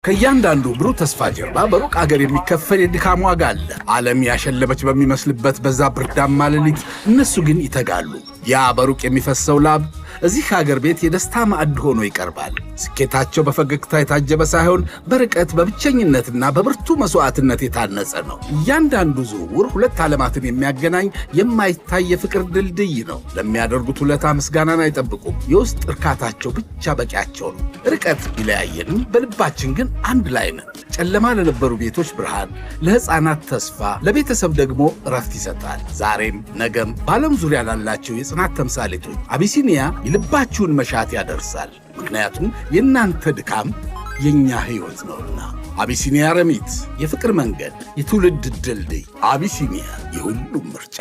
ከእያንዳንዱ ብሩህ ተስፋ ጀርባ በሩቅ አገር የሚከፈል የድካም ዋጋ አለ። ዓለም ያሸለበች በሚመስልበት በዛ ብርዳማ ሌሊት እነሱ ግን ይተጋሉ። ያ በሩቅ የሚፈሰው ላብ እዚህ ሀገር ቤት የደስታ ማዕድ ሆኖ ይቀርባል። ስኬታቸው በፈገግታ የታጀበ ሳይሆን በርቀት በብቸኝነትና በብርቱ መስዋዕትነት የታነጸ ነው። እያንዳንዱ ዝውውር ሁለት ዓለማትን የሚያገናኝ የማይታይ የፍቅር ድልድይ ነው። ለሚያደርጉት ውለታ ምስጋናን አይጠብቁም። የውስጥ እርካታቸው ብቻ በቂያቸው ነው። ርቀት ቢለያየንም በልባችን ግን አንድ ላይ ነን። ጨለማ ለነበሩ ቤቶች ብርሃን፣ ለሕፃናት ተስፋ፣ ለቤተሰብ ደግሞ እረፍት ይሰጣል። ዛሬም ነገም በዓለም ዙሪያ ላላቸው የጽናት ተምሳሌቶች አቢሲኒያ የልባችሁን መሻት ያደርሳል። ምክንያቱም የእናንተ ድካም የእኛ ሕይወት ነውና። አቢሲኒያ ረሚት፣ የፍቅር መንገድ፣ የትውልድ ድልድይ። አቢሲኒያ የሁሉም ምርጫ።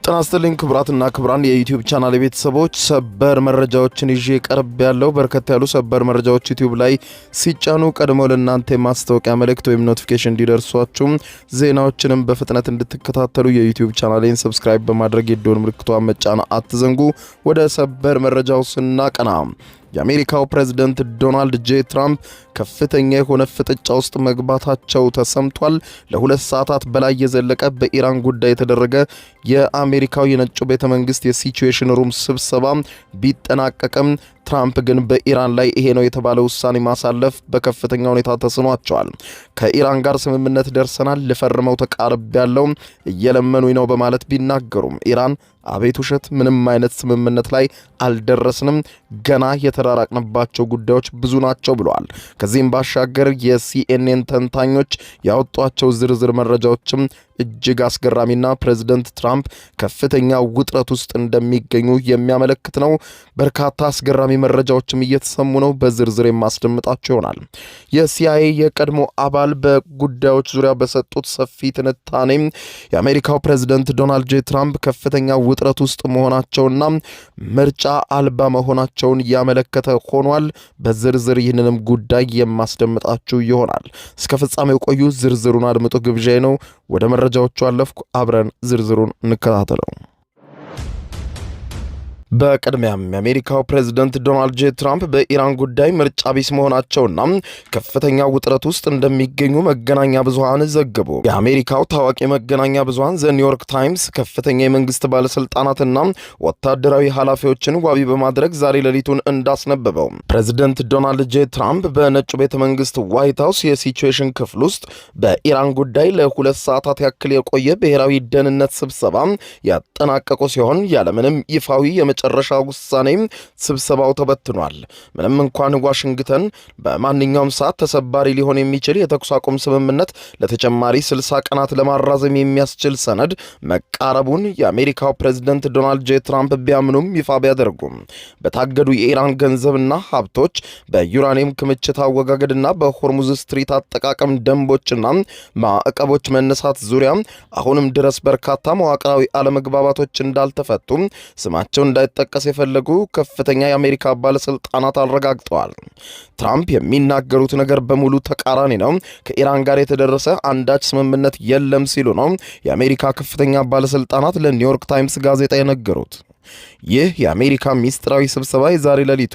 ጤና ይስጥልኝ ክቡራትና ክቡራን የዩቲዩብ ቻናል ቤተሰቦች፣ ሰበር መረጃዎችን ይዤ ቀርብ ያለው በርከት ያሉ ሰበር መረጃዎች ዩቲዩብ ላይ ሲጫኑ ቀድሞ ለእናንተ ማስታወቂያ መልእክት ወይም ኖቲፊኬሽን እንዲደርሷችሁ ዜናዎችንም በፍጥነት እንድትከታተሉ የዩቲዩብ ቻናሌን ሰብስክራይብ በማድረግ የደወል ምልክቷን መጫን አትዘንጉ። ወደ ሰበር መረጃው ስናቀና የአሜሪካው ፕሬዝዳንት ዶናልድ ጄ ትራምፕ ከፍተኛ የሆነ ፍጥጫ ውስጥ መግባታቸው ተሰምቷል። ለ2 ሰዓታት በላይ የዘለቀ በኢራን ጉዳይ የተደረገ የአሜሪካው የነጩ ቤተ መንግስት የሲቹዌሽን ሩም ስብሰባ ቢጠናቀቅም ትራምፕ ግን በኢራን ላይ ይሄ ነው የተባለ ውሳኔ ማሳለፍ በከፍተኛ ሁኔታ ተስኗቸዋል። ከኢራን ጋር ስምምነት ደርሰናል፣ ልፈርመው ተቃርብ ያለው እየለመኑኝ ነው በማለት ቢናገሩም ኢራን አቤት ውሸት፣ ምንም አይነት ስምምነት ላይ አልደረስንም፣ ገና የተራራቅንባቸው ጉዳዮች ብዙ ናቸው ብለዋል። ከዚህም ባሻገር የሲኤንኤን ተንታኞች ያወጧቸው ዝርዝር መረጃዎችም እጅግ አስገራሚና ፕሬዝዳንት ትራምፕ ከፍተኛ ውጥረት ውስጥ እንደሚገኙ የሚያመለክት ነው። በርካታ አስገራሚ መረጃዎችም እየተሰሙ ነው። በዝርዝር የማስደምጣቸው ይሆናል። የሲአይኤ የቀድሞ አባል በጉዳዮች ዙሪያ በሰጡት ሰፊ ትንታኔ የአሜሪካው ፕሬዝዳንት ዶናልድ ጄ ትራምፕ ከፍተኛ ውጥረት ውስጥ መሆናቸውና ምርጫ አልባ መሆናቸውን ያመለከተ ሆኗል። በዝርዝር ይህንንም ጉዳይ የማስደምጣችሁ ይሆናል። እስከ ፍጻሜው ቆዩ። ዝርዝሩን አድምጡ ግብዣዬ ነው። ወደ መረጃዎቹ አለፍኩ። አብረን ዝርዝሩን እንከታተለው። በቅድሚያም የአሜሪካው ፕሬዝዳንት ዶናልድ ጄ ትራምፕ በኢራን ጉዳይ ምርጫ ቢስ መሆናቸውና ከፍተኛ ውጥረት ውስጥ እንደሚገኙ መገናኛ ብዙሃን ዘገቡ። የአሜሪካው ታዋቂ መገናኛ ብዙሃን ዘ ኒውዮርክ ታይምስ ከፍተኛ የመንግስት ባለስልጣናትና ወታደራዊ ኃላፊዎችን ዋቢ በማድረግ ዛሬ ሌሊቱን እንዳስነበበው ፕሬዝዳንት ዶናልድ ጄ ትራምፕ በነጩ ቤተ መንግስት ዋይት ሃውስ የሲቹዌሽን ክፍል ውስጥ በኢራን ጉዳይ ለ2 ሰዓታት ያክል የቆየ ብሔራዊ ደህንነት ስብሰባ ያጠናቀቁ ሲሆን ያለምንም ይፋዊ የመጨረሻ ውሳኔ ስብሰባው ተበትኗል። ምንም እንኳን ዋሽንግተን በማንኛውም ሰዓት ተሰባሪ ሊሆን የሚችል የተኩስ አቁም ስምምነት ለተጨማሪ 60 ቀናት ለማራዘም የሚያስችል ሰነድ መቃረቡን የአሜሪካው ፕሬዝዳንት ዶናልድ ጄ ትራምፕ ቢያምኑም ይፋ ቢያደርጉም በታገዱ የኢራን ገንዘብና ሀብቶች፣ በዩራኒየም ክምችት አወጋገድና በሆርሙዝ ስትሪት አጠቃቀም ደንቦችና ማዕቀቦች መነሳት ዙሪያ አሁንም ድረስ በርካታ መዋቅራዊ አለመግባባቶች እንዳልተፈቱ ስማቸው እንዳይጠቀስ የፈለጉ ከፍተኛ የአሜሪካ ባለስልጣናት አረጋግጠዋል። ትራምፕ የሚናገሩት ነገር በሙሉ ተቃራኒ ነው፣ ከኢራን ጋር የተደረሰ አንዳች ስምምነት የለም ሲሉ ነው የአሜሪካ ከፍተኛ ባለስልጣናት ለኒውዮርክ ታይምስ ጋዜጣ የነገሩት። ይህ የአሜሪካ ሚስጥራዊ ስብሰባ የዛሬ ሌሊቱ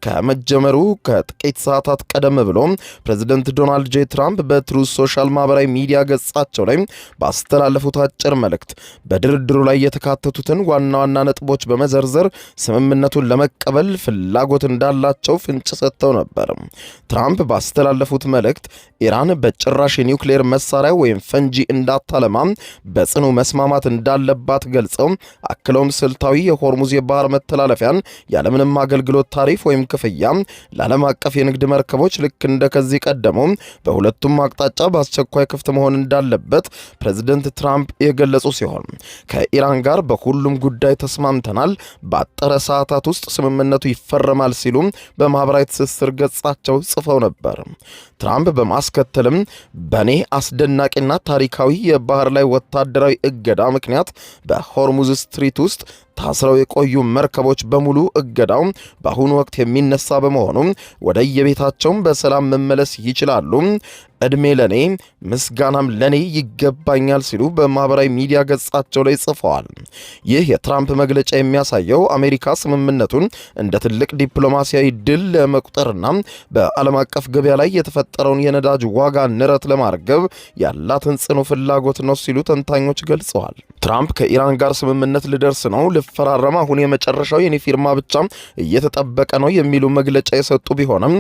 ከመጀመሩ ከጥቂት ሰዓታት ቀደም ብሎ ፕሬዝዳንት ዶናልድ ጄ ትራምፕ በትሩዝ ሶሻል ማህበራዊ ሚዲያ ገጻቸው ላይ ባስተላለፉት አጭር መልእክት በድርድሩ ላይ የተካተቱትን ዋና ዋና ነጥቦች በመዘርዘር ስምምነቱን ለመቀበል ፍላጎት እንዳላቸው ፍንጭ ሰጥተው ነበር። ትራምፕ ባስተላለፉት መልእክት ኢራን በጭራሽ የኒውክሌር መሳሪያ ወይም ፈንጂ እንዳታለማ በጽኑ መስማማት እንዳለባት ገልጸው አክለውም ስልታዊ የሆርሙዝ የባህር መተላለፊያን ያለምንም አገልግሎት ታሪፍ ወይም ክፍያ ለዓለም አቀፍ የንግድ መርከቦች ልክ እንደ ከዚህ ቀደሙ በሁለቱም አቅጣጫ በአስቸኳይ ክፍት መሆን እንዳለበት ፕሬዝዳንት ትራምፕ የገለጹ ሲሆን ከኢራን ጋር በሁሉም ጉዳይ ተስማምተናል፣ በአጠረ ሰዓታት ውስጥ ስምምነቱ ይፈረማል ሲሉ በማህበራዊ ትስስር ገጻቸው ጽፈው ነበር። ትራምፕ በማስከተልም በኔ አስደናቂና ታሪካዊ የባህር ላይ ወታደራዊ እገዳ ምክንያት በሆርሙዝ ስትሪት ውስጥ ታስረው የቆዩ መርከቦች በሙሉ እገዳው በአሁኑ ወቅት የሚነሳ በመሆኑ ወደ የቤታቸው በሰላም መመለስ ይችላሉ። እድሜ ለኔ ምስጋናም ለኔ ይገባኛል ሲሉ በማህበራዊ ሚዲያ ገጻቸው ላይ ጽፈዋል። ይህ የትራምፕ መግለጫ የሚያሳየው አሜሪካ ስምምነቱን እንደ ትልቅ ዲፕሎማሲያዊ ድል ለመቁጠርና በዓለም አቀፍ ገበያ ላይ የተፈጠረውን የነዳጅ ዋጋ ንረት ለማርገብ ያላትን ጽኑ ፍላጎት ነው ሲሉ ተንታኞች ገልጸዋል። ትራምፕ ከኢራን ጋር ስምምነት ልደርስ ነው፣ ልፈራረም፣ አሁን የመጨረሻው የኔ ፊርማ ብቻ እየተጠበቀ ነው የሚሉ መግለጫ የሰጡ ቢሆንም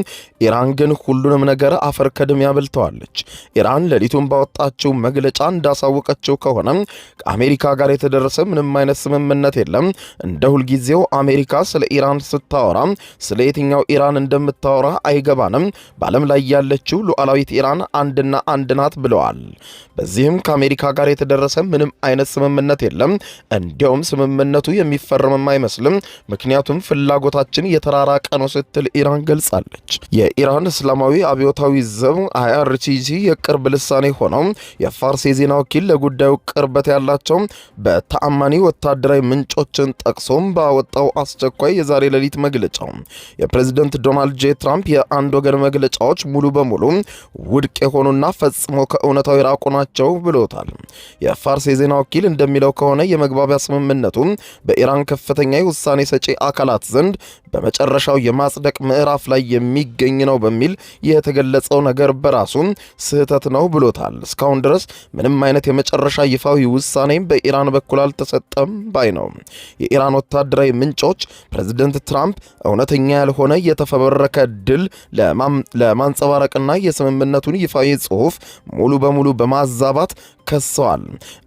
ኢራን ግን ሁሉንም ነገር አፈር ከድሜ ያበልተዋል። ኢራን ሌሊቱን ባወጣችው መግለጫ እንዳሳወቀችው ከሆነ ከአሜሪካ ጋር የተደረሰ ምንም አይነት ስምምነት የለም። እንደ ሁልጊዜው አሜሪካ ስለ ኢራን ስታወራ ስለ የትኛው ኢራን እንደምታወራ አይገባንም። በዓለም ላይ ያለችው ሉዓላዊት ኢራን አንድና አንድ ናት ብለዋል። በዚህም ከአሜሪካ ጋር የተደረሰ ምንም አይነት ስምምነት የለም። እንዲያውም ስምምነቱ የሚፈረምም አይመስልም፣ ምክንያቱም ፍላጎታችን የተራራቀ ነው ስትል ኢራን ገልጻለች። የኢራን እስላማዊ አብዮታዊ ዘብ IRGC የቅርብ ልሳኔ ሆነው የፋርስ የዜና ወኪል ለጉዳዩ ቅርበት ያላቸው በተአማኒ ወታደራዊ ምንጮችን ጠቅሶም ባወጣው አስቸኳይ የዛሬ ሌሊት መግለጫው የፕሬዝዳንት ዶናልድ ጄ ትራምፕ የአንድ ወገን መግለጫዎች ሙሉ በሙሉ ውድቅ የሆኑና ፈጽሞ ከእውነታው የራቁ ናቸው ብሎታል። የፋርስ የዜና ወኪል እንደሚለው ከሆነ የመግባቢያ ስምምነቱ በኢራን ከፍተኛ የውሳኔ ሰጪ አካላት ዘንድ በመጨረሻው የማጽደቅ ምዕራፍ ላይ የሚገኝ ነው በሚል የተገለጸው ነገር በራሱ ስህተት ነው ብሎታል። እስካሁን ድረስ ምንም አይነት የመጨረሻ ይፋዊ ውሳኔ በኢራን በኩል አልተሰጠም ባይ ነው። የኢራን ወታደራዊ ምንጮች ፕሬዝዳንት ትራምፕ እውነተኛ ያልሆነ የተፈበረከ ድል ለማንጸባረቅና የስምምነቱን ይፋዊ ጽሑፍ ሙሉ በሙሉ በማዛባት ከሰዋል።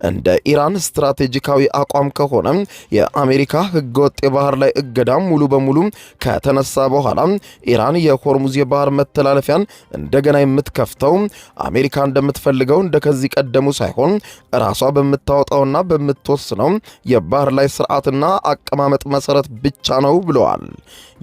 እንደ ኢራን ስትራቴጂካዊ አቋም ከሆነ የአሜሪካ ህገወጥ የባህር ላይ እገዳ ሙሉ በሙሉ ከተነሳ በኋላ ኢራን የሆርሙዝ የባህር መተላለፊያን እንደገና የምትከፍተው አሜሪካ እንደምትፈልገው እንደከዚህ ቀደሙ ሳይሆን ራሷ በምታወጣውና በምትወስነው የባህር ላይ ስርዓትና አቀማመጥ መሰረት ብቻ ነው ብለዋል።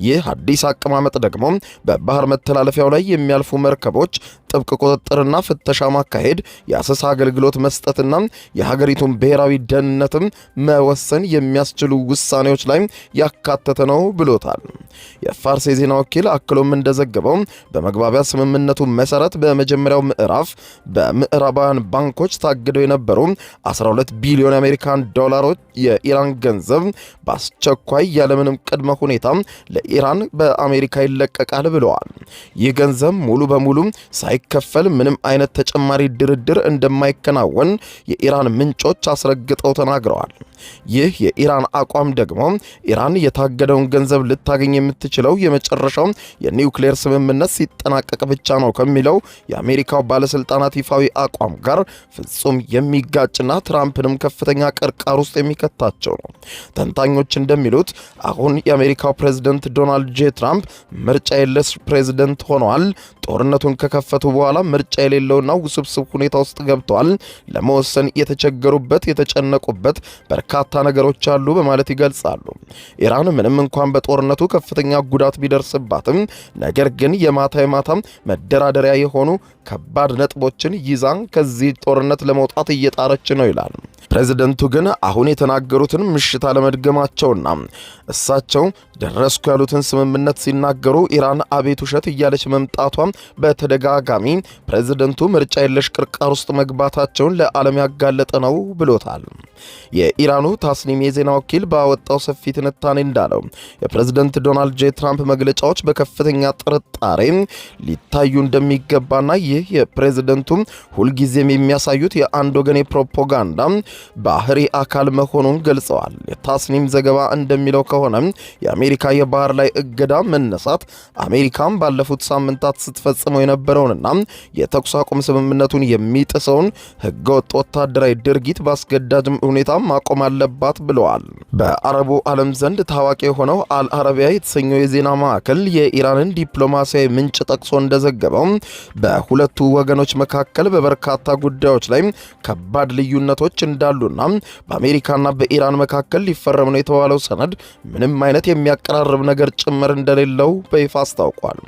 ይህ አዲስ አቀማመጥ ደግሞ በባህር መተላለፊያው ላይ የሚያልፉ መርከቦች ጥብቅ ቁጥጥርና ፍተሻ ማካሄድ፣ የአሰሳ አገልግሎት መስጠትና የሀገሪቱን ብሔራዊ ደህንነትም መወሰን የሚያስችሉ ውሳኔዎች ላይ ያካተተ ነው ብሎታል። የፋርስ የዜና ወኪል አክሎም እንደዘገበው በመግባቢያ ስምምነቱ መሰረት በመጀመሪያው ምዕራፍ በምዕራባውያን ባንኮች ታግደው የነበሩ 12 ቢሊዮን የአሜሪካን ዶላሮች የኢራን ገንዘብ በአስቸኳይ ያለምንም ቅድመ ሁኔታ ለኢራን በአሜሪካ ይለቀቃል ብለዋል። ይህ ገንዘብ ሙሉ በሙሉ ሳይከፈል ምንም አይነት ተጨማሪ ድርድር እንደማይከናወን የኢራን ምንጮች አስረግጠው ተናግረዋል። ይህ የኢራን አቋም ደግሞ ኢራን የታገደውን ገንዘብ ልታገኝ የምትችለው የመጨረሻው የኒውክሌር ስምምነት ሲጠናቀቅ ብቻ ነው ከሚለው የአሜሪካው ባለስልጣናት ይፋዊ አቋም ጋር ፍጹም የሚጋጭና ትራምፕንም ከፍተኛ ቅርቃር ውስጥ የሚከታቸው ነው። ተንታኞች እንደሚሉት አሁን የአሜሪካው ፕሬዝዳንት ዶናልድ ጄ ትራምፕ ምርጫ የለሽ ፕሬዝዳንት ሆነዋል። ጦርነቱን ከከፈቱ በኋላ ምርጫ የሌለውና ውስብስብ ሁኔታ ውስጥ ገብተዋል። ለመወሰን የተቸገሩበት የተጨነቁበት በርካታ ነገሮች አሉ በማለት ይገልጻሉ። ኢራን ምንም እንኳን በጦርነቱ ከፍተኛ ጉዳት ቢደርስባትም ነገር ግን የማታ መደራደሪያ የሆኑ ከባድ ነጥቦችን ይዛ ከዚህ ጦርነት ለመውጣት እየጣረች ነው ይላል። ፕሬዝደንቱ ግን አሁን የተናገሩትን ምሽት አለመድገማቸውና እሳቸው ደረስኩ ያሉትን ስምምነት ሲናገሩ ኢራን አቤት ውሸት እያለች መምጣቷ በተደጋጋሚ ፕሬዝደንቱ ምርጫ የለሽ ቅርቃር ውስጥ መግባታቸውን ለዓለም ያጋለጠ ነው ብሎታል። የኢራኑ ታስኒም የዜና ወኪል ባወጣው ሰፊ ትንታኔ እንዳለው የፕሬዝደንት ዶናልድ ጄ ትራምፕ መግለጫዎች በከፍተኛ ጥርጣሬ ሊታዩ እንደሚገባና ይህ የፕሬዝደንቱ ሁልጊዜም የሚያሳዩት የአንድ ወገን ፕሮፓጋንዳ ባህሪ አካል መሆኑን ገልጸዋል። የታስኒም ዘገባ እንደሚለው ከሆነ የአሜሪካ የባህር ላይ እገዳ መነሳት አሜሪካም ባለፉት ሳምንታት ስትፈጽመው የነበረውንና የተኩስ አቁም ስምምነቱን የሚጥሰውን ህገወጥ ወታደራዊ ድርጊት በአስገዳጅ ሁኔታ ማቆም አለባት ብለዋል። በአረቡ ዓለም ዘንድ ታዋቂ የሆነው አልአረቢያ የተሰኘው የዜና ማዕከል የኢራንን ዲፕሎማሲያዊ ምንጭ ጠቅሶ እንደዘገበው በሁለቱ ወገኖች መካከል በበርካታ ጉዳዮች ላይ ከባድ ልዩነቶች እንዳሉና በአሜሪካና በኢራን መካከል ሊፈረም ነው የተባለው ሰነድ ምንም አይነት የሚያቀራርብ ነገር ጭምር እንደሌለው በይፋ አስታውቋል።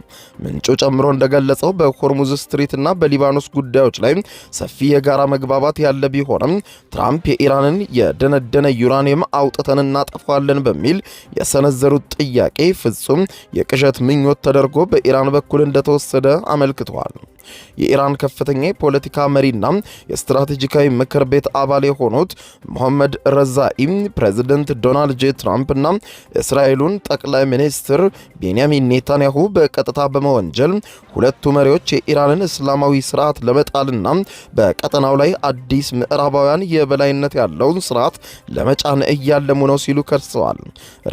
ምንጩ ጨምሮ እንደገለጸው በሆርሙዝ ስትሪትና በሊባኖስ ጉዳዮች ላይ ሰፊ የጋራ መግባባት ያለ ቢሆንም ትራምፕ የኢራንን የደነደነ የከደነ ዩራኒየም አውጥተን እናጠፋለን በሚል የሰነዘሩት ጥያቄ ፍጹም የቅዠት ምኞት ተደርጎ በኢራን በኩል እንደተወሰደ አመልክተዋል። የኢራን ከፍተኛ የፖለቲካ መሪና የስትራቴጂካዊ ምክር ቤት አባል የሆኑት መሐመድ ረዛኢ ፕሬዚደንት ዶናልድ ጄ ትራምፕ እና እስራኤሉን ጠቅላይ ሚኒስትር ቤንያሚን ኔታንያሁ በቀጥታ በመወንጀል ሁለቱ መሪዎች የኢራንን እስላማዊ ስርዓት ለመጣልና በቀጠናው ላይ አዲስ ምዕራባውያን የበላይነት ያለውን ስርዓት ለመጫን እያለሙ ነው ሲሉ ከሰዋል።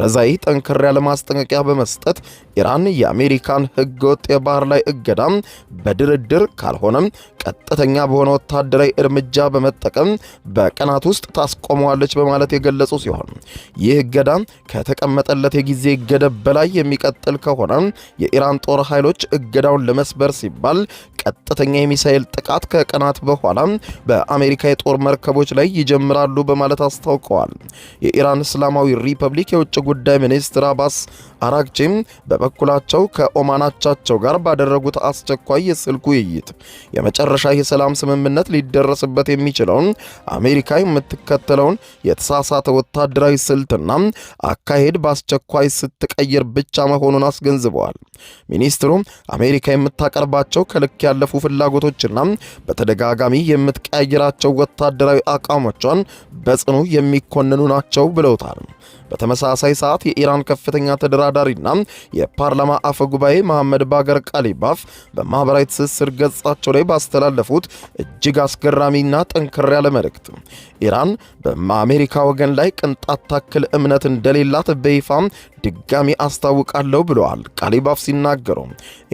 ረዛኢ ጠንከር ያለ ማስጠንቀቂያ በመስጠት ኢራን የአሜሪካን ህገወጥ የባህር ላይ እገዳ በድርድር ካልሆነም ቀጥተኛ በሆነ ወታደራዊ እርምጃ በመጠቀም በቀናት ውስጥ ታስቆመዋለች በማለት የገለጹ ሲሆን ይህ እገዳ ከተቀመጠለት የጊዜ ገደብ በላይ የሚቀጥል ከሆነ የኢራን ጦር ኃይሎች እገዳውን ለመስበር ሲባል ቀጥተኛ የሚሳኤል ጥቃት ከቀናት በኋላ በአሜሪካ የጦር መርከቦች ላይ ይጀምራሉ በማለት አስታውቀዋል። የኢራን እስላማዊ ሪፐብሊክ የውጭ ጉዳይ ሚኒስትር አባስ አራግቺም በበኩላቸው ከኦማናቻቸው ጋር ባደረጉት አስቸኳይ የስልክ ውይይት የመጨረሻ የሰላም ስምምነት ሊደረስበት የሚችለውን አሜሪካ የምትከተለውን የተሳሳተ ወታደራዊ ስልትና አካሄድ በአስቸኳይ ስትቀይር ብቻ መሆኑን አስገንዝበዋል። ሚኒስትሩ አሜሪካ የምታቀርባቸው ከልክ ያለፉ ፍላጎቶችና በተደጋጋሚ የምትቀያይራቸው ወታደራዊ አቋሞቿን በጽኑ የሚኮንኑ ናቸው ብለውታል። በተመሳሳይ ሰዓት የኢራን ከፍተኛ ተደራዳሪና የፓርላማ አፈ ጉባኤ መሐመድ ባገር ቃሊባፍ በማህበራዊ ትስስር ገጻቸው ላይ ባስተላለፉት እጅግ አስገራሚና ጠንከር ያለ መልእክት ኢራን በአሜሪካ ወገን ላይ ቅንጣት ታክል እምነት እንደሌላት በይፋ ድጋሚ አስታውቃለሁ ብለዋል። ቃሊባፍ ሲናገሩ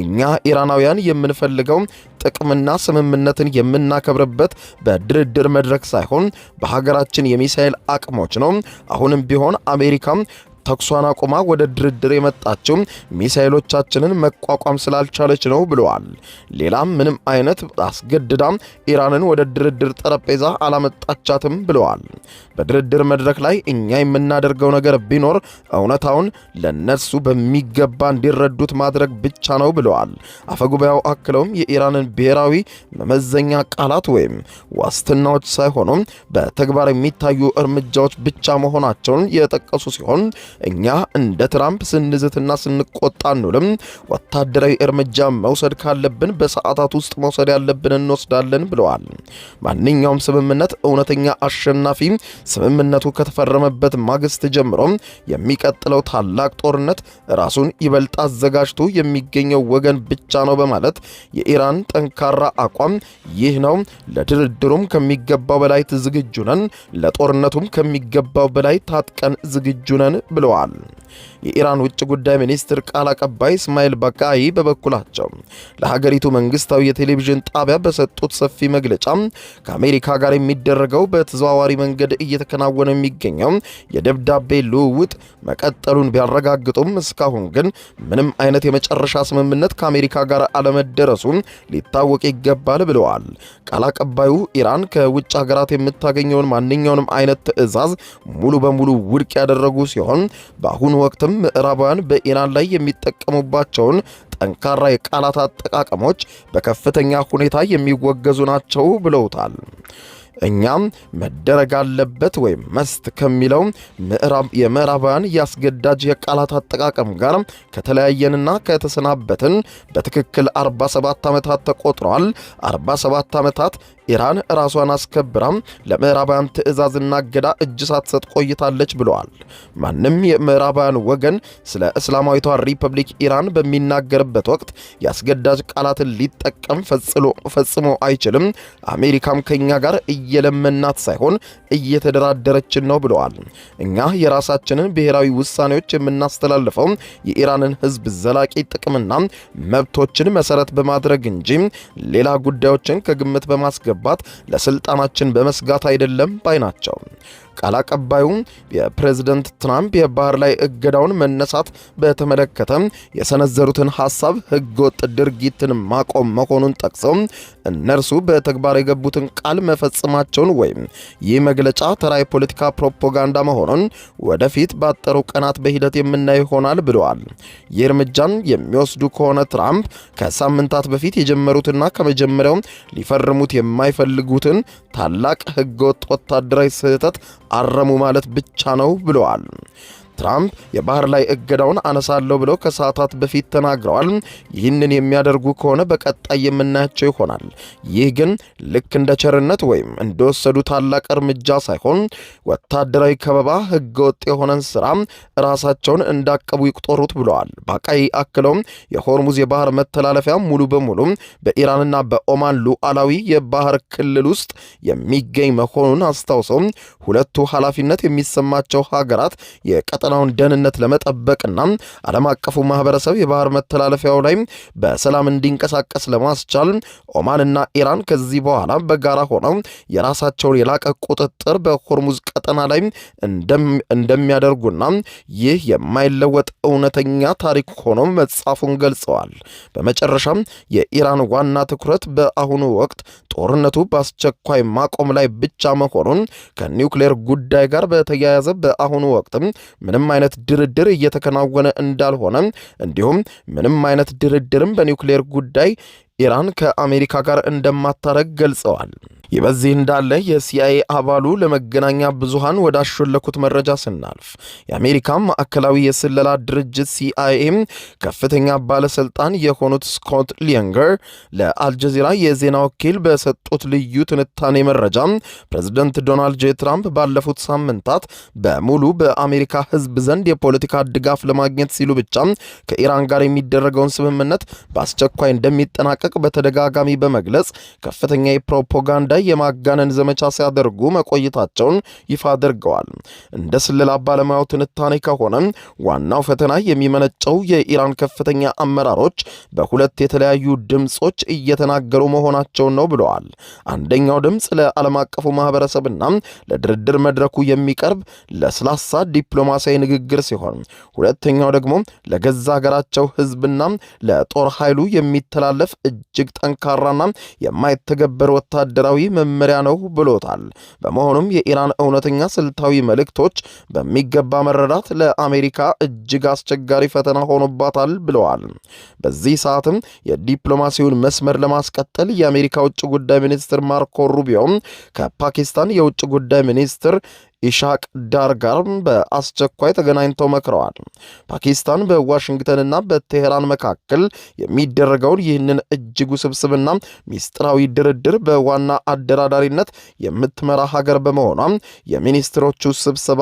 እኛ ኢራናውያን የምንፈልገው ጥቅምና ስምምነትን የምናከብርበት በድርድር መድረክ ሳይሆን በሀገራችን የሚሳኤል አቅሞች ነው። አሁንም ቢሆን አሜሪካ ተኩሷን አቁማ ወደ ድርድር የመጣችው ሚሳኤሎቻችንን መቋቋም ስላልቻለች ነው ብለዋል። ሌላም ምንም አይነት አስገድዳም ኢራንን ወደ ድርድር ጠረጴዛ አላመጣቻትም ብለዋል። በድርድር መድረክ ላይ እኛ የምናደርገው ነገር ቢኖር እውነታውን ለነሱ በሚገባ እንዲረዱት ማድረግ ብቻ ነው ብለዋል። አፈጉባኤው አክለውም የኢራንን ብሔራዊ መመዘኛ ቃላት ወይም ዋስትናዎች ሳይሆኑ በተግባር የሚታዩ እርምጃዎች ብቻ መሆናቸውን የጠቀሱ ሲሆን እኛ እንደ ትራምፕ ስንዝትና ስንቆጣ አንውልም። ወታደራዊ እርምጃ መውሰድ ካለብን በሰዓታት ውስጥ መውሰድ ያለብን እንወስዳለን ብለዋል። ማንኛውም ስምምነት እውነተኛ አሸናፊ ስምምነቱ ከተፈረመበት ማግስት ጀምሮ የሚቀጥለው ታላቅ ጦርነት ራሱን ይበልጥ አዘጋጅቶ የሚገኘው ወገን ብቻ ነው በማለት የኢራን ጠንካራ አቋም ይህ ነው። ለድርድሩም ከሚገባው በላይ ዝግጁ ነን፣ ለጦርነቱም ከሚገባው በላይ ታጥቀን ዝግጁ ነን ብለዋል። የኢራን ውጭ ጉዳይ ሚኒስትር ቃል አቀባይ እስማኤል ባቃይ በበኩላቸው ለሀገሪቱ መንግስታዊ የቴሌቪዥን ጣቢያ በሰጡት ሰፊ መግለጫ ከአሜሪካ ጋር የሚደረገው በተዘዋዋሪ መንገድ እየተከናወነ የሚገኘው የደብዳቤ ልውውጥ መቀጠሉን ቢያረጋግጡም እስካሁን ግን ምንም አይነት የመጨረሻ ስምምነት ከአሜሪካ ጋር አለመደረሱን ሊታወቅ ይገባል ብለዋል። ቃል አቀባዩ ኢራን ከውጭ ሀገራት የምታገኘውን ማንኛውንም አይነት ትዕዛዝ ሙሉ በሙሉ ውድቅ ያደረጉ ሲሆን በአሁኑ ወቅትም ምዕራባውያን በኢራን ላይ የሚጠቀሙባቸውን ጠንካራ የቃላት አጠቃቀሞች በከፍተኛ ሁኔታ የሚወገዙ ናቸው ብለውታል። እኛም መደረግ አለበት ወይም መስት ከሚለው የምዕራባውያን ያስገዳጅ የቃላት አጠቃቀም ጋር ከተለያየንና ከተሰናበትን በትክክል 47 ዓመታት ተቆጥረዋል። 47 ዓመታት ኢራን ራሷን አስከብራ ለምዕራባውያን ትዕዛዝና እገዳ እጅ ሳትሰጥ ቆይታለች ብለዋል። ማንም የምዕራባውያን ወገን ስለ እስላማዊቷ ሪፐብሊክ ኢራን በሚናገርበት ወቅት ያስገዳጅ ቃላትን ሊጠቀም ፈጽሞ አይችልም። አሜሪካም ከኛ ጋር እየለመናት ሳይሆን እየተደራደረችን ነው ብለዋል። እኛ የራሳችንን ብሔራዊ ውሳኔዎች የምናስተላልፈው የኢራንን ሕዝብ ዘላቂ ጥቅምና መብቶችን መሰረት በማድረግ እንጂ ሌላ ጉዳዮችን ከግምት በማስገባት ለስልጣናችን በመስጋት አይደለም ባይ ናቸው። ቃል አቀባዩ የፕሬዝደንት ትራምፕ የባህር ላይ እገዳውን መነሳት በተመለከተ የሰነዘሩትን ሐሳብ ህገወጥ ድርጊትን ማቆም መሆኑን ጠቅሰው እነርሱ በተግባር የገቡትን ቃል መፈጸማቸውን ወይም ይህ መግለጫ ተራ የፖለቲካ ፕሮፓጋንዳ መሆኑን ወደፊት ባጠሩ ቀናት በሂደት የምናየው ይሆናል ብለዋል። ይህ እርምጃን የሚወስዱ ከሆነ ትራምፕ ከሳምንታት በፊት የጀመሩትና ከመጀመሪያው ሊፈርሙት የማይፈልጉትን ታላቅ ህገወጥ ወታደራዊ ስህተት አረሙ ማለት ብቻ ነው ብለዋል። ትራምፕ የባህር ላይ እገዳውን አነሳለሁ ብለው ከሰዓታት በፊት ተናግረዋል። ይህንን የሚያደርጉ ከሆነ በቀጣይ የምናያቸው ይሆናል። ይህ ግን ልክ እንደ ቸርነት ወይም እንደወሰዱ ታላቅ እርምጃ ሳይሆን ወታደራዊ ከበባ፣ ህገወጥ የሆነን ስራ ራሳቸውን እንዳቀቡ ይቆጠሩት ብለዋል። ባቃይ አክለውም የሆርሙዝ የባህር መተላለፊያ ሙሉ በሙሉ በኢራንና በኦማን ሉዓላዊ የባህር ክልል ውስጥ የሚገኝ መሆኑን አስታውሰው ሁለቱ ኃላፊነት የሚሰማቸው ሀገራት የቀጠናውን ደህንነት ለመጠበቅና ዓለም አቀፉ ማህበረሰብ የባህር መተላለፊያው ላይ በሰላም እንዲንቀሳቀስ ለማስቻል ኦማንና ኢራን ከዚህ በኋላ በጋራ ሆነው የራሳቸውን የላቀ ቁጥጥር በሆርሙዝ ቀጠና ላይ እንደሚያደርጉና ይህ የማይለወጥ እውነተኛ ታሪክ ሆኖ መጻፉን ገልጸዋል። በመጨረሻም የኢራን ዋና ትኩረት በአሁኑ ወቅት ጦርነቱ በአስቸኳይ ማቆም ላይ ብቻ መሆኑን ከኒውክሌር ጉዳይ ጋር በተያያዘ በአሁኑ ወቅት ምንም አይነት ድርድር እየተከናወነ እንዳልሆነ እንዲሁም ምንም አይነት ድርድርም በኒውክሌር ጉዳይ ኢራን ከአሜሪካ ጋር እንደማታረግ ገልጸዋል። ይህ በዚህ እንዳለ የሲአይኤ አባሉ ለመገናኛ ብዙሃን ወዳሾለኩት መረጃ ስናልፍ የአሜሪካ ማዕከላዊ የስለላ ድርጅት ሲአይኤ ከፍተኛ ባለስልጣን የሆኑት ስኮት ሊየንገር ለአልጀዚራ የዜና ወኪል በሰጡት ልዩ ትንታኔ መረጃ ፕሬዝደንት ዶናልድ ጄ ትራምፕ ባለፉት ሳምንታት በሙሉ በአሜሪካ ሕዝብ ዘንድ የፖለቲካ ድጋፍ ለማግኘት ሲሉ ብቻ ከኢራን ጋር የሚደረገውን ስምምነት በአስቸኳይ እንደሚጠናቀቅ በተደጋጋሚ በመግለጽ ከፍተኛ የፕሮፓጋንዳ የማጋነን ዘመቻ ሲያደርጉ መቆየታቸውን ይፋ አድርገዋል። እንደ ስለላ ባለሙያው ትንታኔ ከሆነ ዋናው ፈተና የሚመነጨው የኢራን ከፍተኛ አመራሮች በሁለት የተለያዩ ድምጾች እየተናገሩ መሆናቸውን ነው ብለዋል። አንደኛው ድምጽ ለዓለም አቀፉ ማህበረሰብና ለድርድር መድረኩ የሚቀርብ ለስላሳ ዲፕሎማሲያዊ ንግግር ሲሆን፣ ሁለተኛው ደግሞ ለገዛ ሀገራቸው ህዝብና ለጦር ኃይሉ የሚተላለፍ እጅግ ጠንካራና የማይተገበር ወታደራዊ መመሪያ ነው ብሎታል። በመሆኑም የኢራን እውነተኛ ስልታዊ መልእክቶች በሚገባ መረዳት ለአሜሪካ እጅግ አስቸጋሪ ፈተና ሆኖባታል ብለዋል። በዚህ ሰዓትም የዲፕሎማሲውን መስመር ለማስቀጠል የአሜሪካ ውጭ ጉዳይ ሚኒስትር ማርኮ ሩቢዮ ከፓኪስታን የውጭ ጉዳይ ሚኒስትር ኢሻቅ ዳር ጋር በአስቸኳይ ተገናኝተው መክረዋል። ፓኪስታን በዋሽንግተንና በቴሄራን መካከል የሚደረገውን ይህንን እጅግ ውስብስብና ሚስጥራዊ ድርድር በዋና አደራዳሪነት የምትመራ ሀገር በመሆኗ የሚኒስትሮቹ ስብሰባ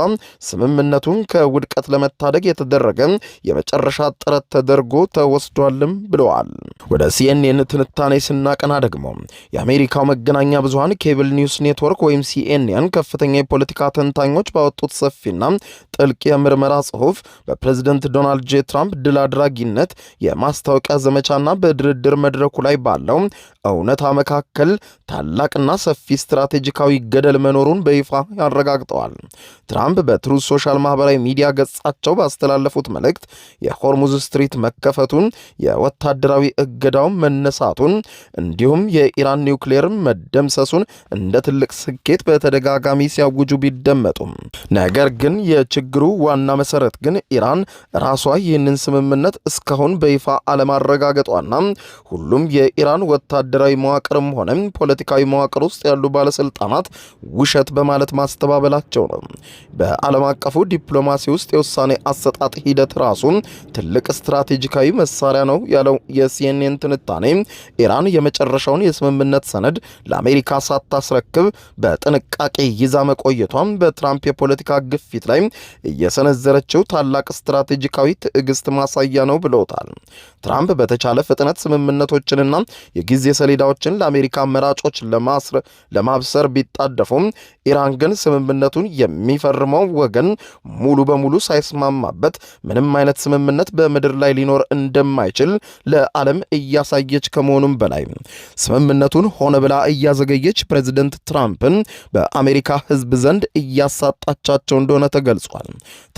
ስምምነቱን ከውድቀት ለመታደግ የተደረገ የመጨረሻ ጥረት ተደርጎ ተወስዷልም ብለዋል። ወደ ሲኤንኤን ትንታኔ ስናቀና ደግሞ የአሜሪካው መገናኛ ብዙሃን ኬብል ኒውስ ኔትወርክ ወይም ሲኤንኤን ከፍተኛ የፖለቲካ ተንታኞች ባወጡት ሰፊና ጥልቅ የምርመራ ጽሑፍ በፕሬዝደንት ዶናልድ ጄ ትራምፕ ድል አድራጊነት የማስታወቂያ ዘመቻና በድርድር መድረኩ ላይ ባለው እውነታ መካከል ታላቅና ሰፊ ስትራቴጂካዊ ገደል መኖሩን በይፋ ያረጋግጠዋል። ትራምፕ በትሩዝ ሶሻል ማህበራዊ ሚዲያ ገጻቸው ባስተላለፉት መልእክት የሆርሙዝ ስትሪት መከፈቱን፣ የወታደራዊ እገዳው መነሳቱን እንዲሁም የኢራን ኒውክሌር መደምሰሱን እንደ ትልቅ ስኬት በተደጋጋሚ ሲያውጁ ቢደመጡም ነገር ግን የችግሩ ዋና መሰረት ግን ኢራን ራሷ ይህንን ስምምነት እስካሁን በይፋ አለማረጋገጧና ሁሉም የኢራን ወታደራዊ መዋቅርም ሆነ ፖለቲካዊ መዋቅር ውስጥ ያሉ ባለስልጣናት ውሸት በማለት ማስተባበላቸው ነው። በዓለም አቀፉ ዲፕሎማሲ ውስጥ የውሳኔ አሰጣጥ ሂደት ራሱ ትልቅ ስትራቴጂካዊ መሳሪያ ነው ያለው የሲኤንኤን ትንታኔ ኢራን የመጨረሻውን የስምምነት ሰነድ ለአሜሪካ ሳታስረክብ በጥንቃቄ ይዛ መቆየቷን በትራምፕ የፖለቲካ ግፊት ላይ እየሰነዘረችው ታላቅ ስትራቴጂካዊ ትዕግስት ማሳያ ነው ብለውታል። ትራምፕ በተቻለ ፍጥነት ስምምነቶችንና የጊዜ ሰሌዳዎችን ለአሜሪካ መራጮች ለማብሰር ቢጣደፉም ኢራን ግን ስምምነቱን የሚፈርመው ወገን ሙሉ በሙሉ ሳይስማማበት ምንም አይነት ስምምነት በምድር ላይ ሊኖር እንደማይችል ለዓለም እያሳየች ከመሆኑም በላይ ስምምነቱን ሆነ ብላ እያዘገየች ፕሬዝደንት ትራምፕን በአሜሪካ ሕዝብ ዘንድ እያሳጣቻቸው እንደሆነ ተገልጿል።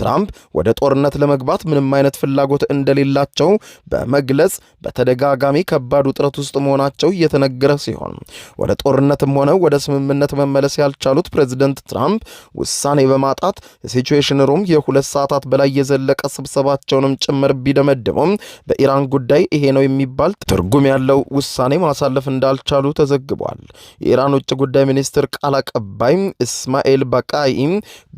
ትራምፕ ወደ ጦርነት ለመግባት ምንም አይነት ፍላጎት እንደሌላቸው በመግለጽ በተደጋጋሚ ከባድ ውጥረት ውስጥ መሆናቸው እየተነገረ ሲሆን ወደ ጦርነትም ሆነ ወደ ስምምነት መመለስ ያልቻሉት ፕሬዝደንት ትራምፕ ውሳኔ በማጣት የሲቹዌሽን ሩም የ2 ሰዓታት በላይ የዘለቀ ስብሰባቸውንም ጭምር ቢደመድሙም በኢራን ጉዳይ ይሄ ነው የሚባል ትርጉም ያለው ውሳኔ ማሳለፍ እንዳልቻሉ ተዘግቧል። የኢራን ውጭ ጉዳይ ሚኒስትር ቃል አቀባይ እስማኤል ባቃይ ሲአይኤ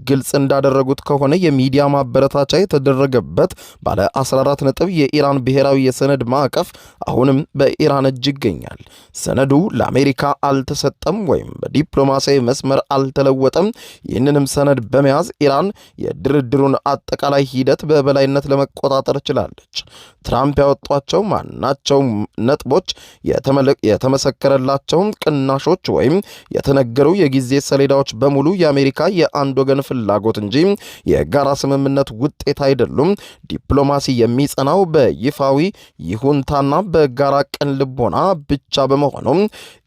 ግልጽ እንዳደረጉት ከሆነ የሚዲያ ማበረታቻ የተደረገበት ባለ 14 ነጥብ የኢራን ብሔራዊ የሰነድ ማዕቀፍ አሁንም በኢራን እጅ ይገኛል። ሰነዱ ለአሜሪካ አልተሰጠም ወይም በዲፕሎማሲያዊ መስመር አልተለወጠም። ይህንንም ሰነድ በመያዝ ኢራን የድርድሩን አጠቃላይ ሂደት በበላይነት ለመቆጣጠር ችላለች። ትራምፕ ያወጧቸው ማናቸው ነጥቦች የተመሰከረላቸው ቅናሾች ወይም የተነገሩ የጊዜ ሰሌዳዎች በሙሉ የአሜሪካ የአንድ ወገን ፍላጎት እንጂ የጋራ ስምምነት ውጤት አይደሉም። ዲፕሎማሲ የሚጸናው በይፋዊ ይሁንታና በጋራ ቅን ልቦና ብቻ በመሆኑ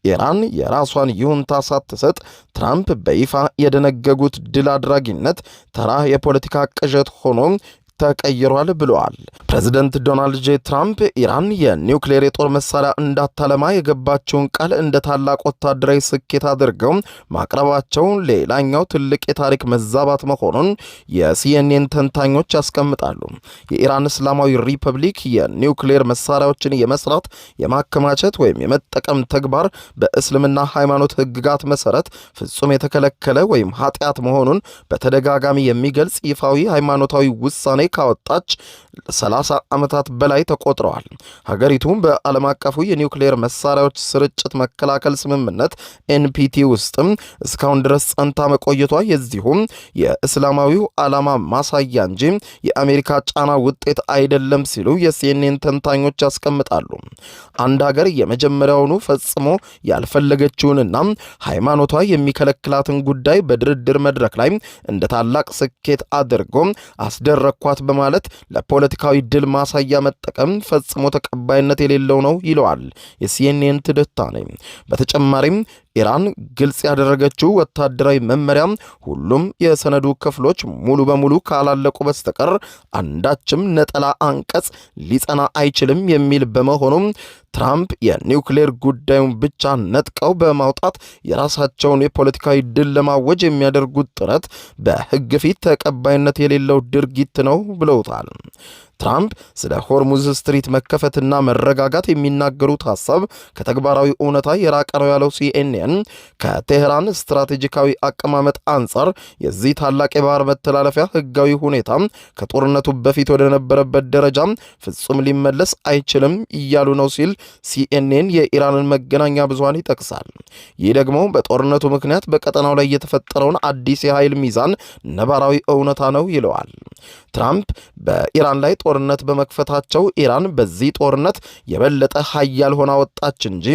ኢራን የራሷን ይሁንታ ሳትሰጥ ትራምፕ በይፋ የደነገጉት ድል አድራጊነት ተራ የፖለቲካ ቅዠት ሆኖ ተቀይሯል ብለዋል። ፕሬዚደንት ዶናልድ ጄ ትራምፕ ኢራን የኒውክሌር የጦር መሳሪያ እንዳታለማ የገባቸውን ቃል እንደ ታላቅ ወታደራዊ ስኬት አድርገው ማቅረባቸው ሌላኛው ትልቅ የታሪክ መዛባት መሆኑን የሲኤንኤን ተንታኞች ያስቀምጣሉ። የኢራን እስላማዊ ሪፐብሊክ የኒውክሌር መሳሪያዎችን የመስራት የማከማቸት ወይም የመጠቀም ተግባር በእስልምና ሃይማኖት ሕግጋት መሰረት ፍጹም የተከለከለ ወይም ኃጢአት መሆኑን በተደጋጋሚ የሚገልጽ ይፋዊ ሃይማኖታዊ ውሳኔ ካወጣች 30 ዓመታት በላይ ተቆጥረዋል። ሀገሪቱ በዓለም አቀፉ የኒውክሌር መሳሪያዎች ስርጭት መከላከል ስምምነት ኤንፒቲ ውስጥም እስካሁን ድረስ ጸንታ መቆየቷ የዚሁም የእስላማዊው ዓላማ ማሳያ እንጂ የአሜሪካ ጫና ውጤት አይደለም ሲሉ የሲኤንኤን ተንታኞች ያስቀምጣሉ። አንድ ሀገር የመጀመሪያውኑ ፈጽሞ ያልፈለገችውንና ሃይማኖቷ የሚከለክላትን ጉዳይ በድርድር መድረክ ላይ እንደ ታላቅ ስኬት አድርጎ አስደረኳት በማለት ለፖለቲካዊ ድል ማሳያ መጠቀም ፈጽሞ ተቀባይነት የሌለው ነው ይለዋል የሲኤንኤን ትንታኔ። በተጨማሪም ኢራን ግልጽ ያደረገችው ወታደራዊ መመሪያ ሁሉም የሰነዱ ክፍሎች ሙሉ በሙሉ ካላለቁ በስተቀር አንዳችም ነጠላ አንቀጽ ሊጸና አይችልም የሚል በመሆኑ ትራምፕ የኒውክሌር ጉዳዩን ብቻ ነጥቀው በማውጣት የራሳቸውን የፖለቲካዊ ድል ለማወጅ የሚያደርጉት ጥረት በሕግ ፊት ተቀባይነት የሌለው ድርጊት ነው ብለውታል። ትራምፕ ስለ ሆርሙዝ ስትሪት መከፈትና መረጋጋት የሚናገሩት ሐሳብ ከተግባራዊ እውነታ የራቀ ነው ያለው ሲኤንኤን ከቴህራን ስትራቴጂካዊ አቀማመጥ አንጻር የዚህ ታላቅ የባህር መተላለፊያ ሕጋዊ ሁኔታ ከጦርነቱ በፊት ወደ ነበረበት ደረጃ ፍጹም ሊመለስ አይችልም እያሉ ነው ሲል ሲኤንኤን የኢራንን መገናኛ ብዙሃን ይጠቅሳል። ይህ ደግሞ በጦርነቱ ምክንያት በቀጠናው ላይ የተፈጠረውን አዲስ የኃይል ሚዛን ነባራዊ እውነታ ነው ይለዋል። ትራምፕ በኢራን ላይ ጦርነት በመክፈታቸው ኢራን በዚህ ጦርነት የበለጠ ኃያል ሆና ወጣች እንጂ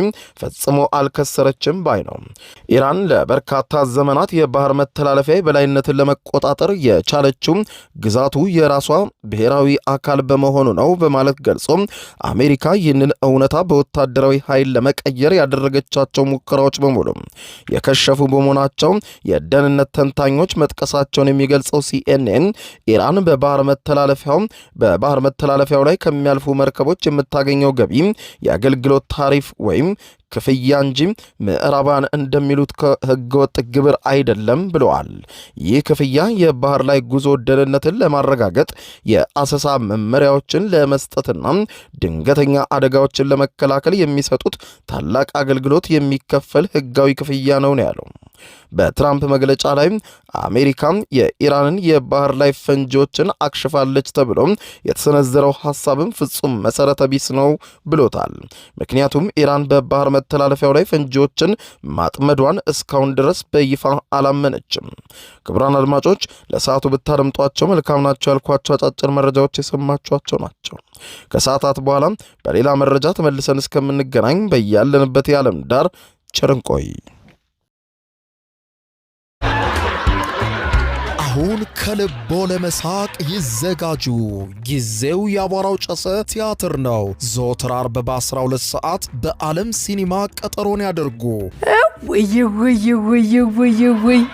ፈጽሞ አልከሰረችም ባይ ነው። ኢራን ለበርካታ ዘመናት የባህር መተላለፊያ የበላይነትን ለመቆጣጠር የቻለችው ግዛቱ የራሷ ብሔራዊ አካል በመሆኑ ነው በማለት ገልጾ አሜሪካ ይህንን እውነታ በወታደራዊ ኃይል ለመቀየር ያደረገቻቸው ሙከራዎች በሙሉ የከሸፉ በመሆናቸው የደህንነት ተንታኞች መጥቀሳቸውን የሚገልጸው ሲኤንኤን ኢራን በባህር መተላለፊያው ላይ ከሚያልፉ መርከቦች የምታገኘው ገቢ የአገልግሎት ታሪፍ ወይም ክፍያ እንጂ ምዕራባን እንደሚሉት ህገወጥ ግብር አይደለም ብለዋል። ይህ ክፍያ የባህር ላይ ጉዞ ደህንነትን ለማረጋገጥ የአሰሳ መመሪያዎችን ለመስጠትና ድንገተኛ አደጋዎችን ለመከላከል የሚሰጡት ታላቅ አገልግሎት የሚከፈል ህጋዊ ክፍያ ነው ያለው። በትራምፕ መግለጫ ላይ አሜሪካ የኢራንን የባህር ላይ ፈንጂዎችን አክሽፋለች ተብሎ የተሰነዘረው ሐሳብም ፍጹም መሰረተ ቢስ ነው ብሎታል። ምክንያቱም ኢራን በባህር መተላለፊያው ላይ ፈንጂዎችን ማጥመዷን እስካሁን ድረስ በይፋ አላመነችም። ክቡራን አድማጮች ለሰዓቱ ብታደምጧቸው መልካም ናቸው ያልኳቸው አጫጭር መረጃዎች የሰማችኋቸው ናቸው። ከሰዓታት በኋላ በሌላ መረጃ ተመልሰን እስከምንገናኝ በያለንበት የዓለም ዳር ቸር እንቆይ። አሁን ከልቦ ለመሳቅ ይዘጋጁ። ጊዜው የአቧራው ጨሰ ቲያትር ነው። ዘወትር ዓርብ በ12 ሰዓት በዓለም ሲኒማ ቀጠሮን ያደርጉ። ወይ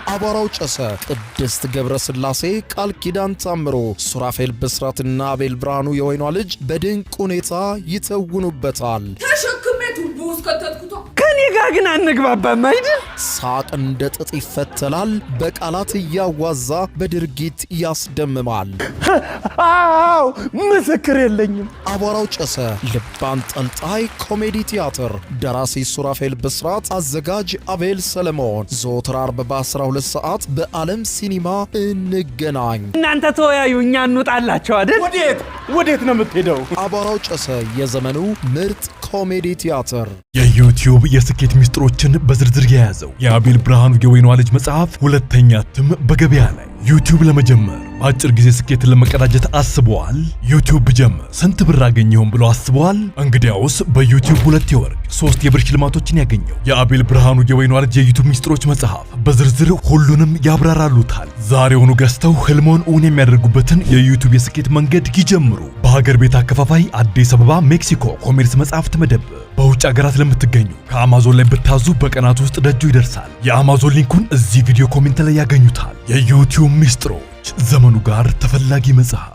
አቧራው ጨሰ፣ ቅድስት ገብረ ሥላሴ፣ ቃል ኪዳን ታምሮ፣ ሱራፌል ብስራትና አቤል ብርሃኑ የወይኗ ልጅ በድንቅ ሁኔታ ይተውኑበታል። ተሸክሜ ቱቦ ውስጥ ከተትኩታ ከኔ ጋር ግን አንግባባም አይደል? ሳቅ እንደ ጥጥ ይፈተላል፣ በቃላት እያዋዛ በድርጊት ያስደምማል። አዎ ምስክር የለኝም። አቧራው ጨሰ ልብ አንጠልጣይ ኮሜዲ ቲያትር ደራሲ ሱራፌል ብስራት፣ አዘጋጅ አቤል ሰለሞን። ዘወትር አርብ በ12 ሰዓት በዓለም ሲኒማ እንገናኝ። እናንተ ተወያዩ፣ እኛ እንውጣላቸው አይደል? ወዴት ነው የምትሄደው? አቧራው ጨሰ የዘመኑ ምርጥ ኮሜዲ ቲያትር። የዩቲዩብ የስኬት ሚስጥሮችን በዝርዝር የያዘው የአቤል ብርሃኑ የወይኗ ልጅ መጽሐፍ ሁለተኛ እትም በገበያ ላይ። ዩቲዩብ ለመጀመር በአጭር ጊዜ ስኬትን ለመቀዳጀት አስበዋል? ዩቲዩብ ብጀምር ስንት ብር አገኘሁም ብሎ አስበዋል? እንግዲያውስ በዩቲዩብ 2 የወርቅ 3 የብር ሽልማቶችን ያገኘው የአቤል ብርሃኑ የወይኗ ልጅ የዩቲዩብ ሚስጥሮች መጽሐፍ በዝርዝር ሁሉንም ያብራራሉታል። ዛሬውኑ ገዝተው ህልሞን እውን የሚያደርጉበትን የዩቲዩብ የስኬት መንገድ ይጀምሩ። በሀገር ቤት አከፋፋይ አዲስ አበባ ሜክሲኮ ኮሜርስ መጽሐፍት መደብ። በውጭ ሀገራት ለምትገኙ ከአማዞን ላይ ብታዙ በቀናት ውስጥ ደጁ ይደርሳል። የአማዞን ሊንኩን እዚህ ቪዲዮ ኮሜንት ላይ ያገኙታል። የዩቲዩብ ሚስጥሮች ዘመኑ ጋር ተፈላጊ መጽሐፍ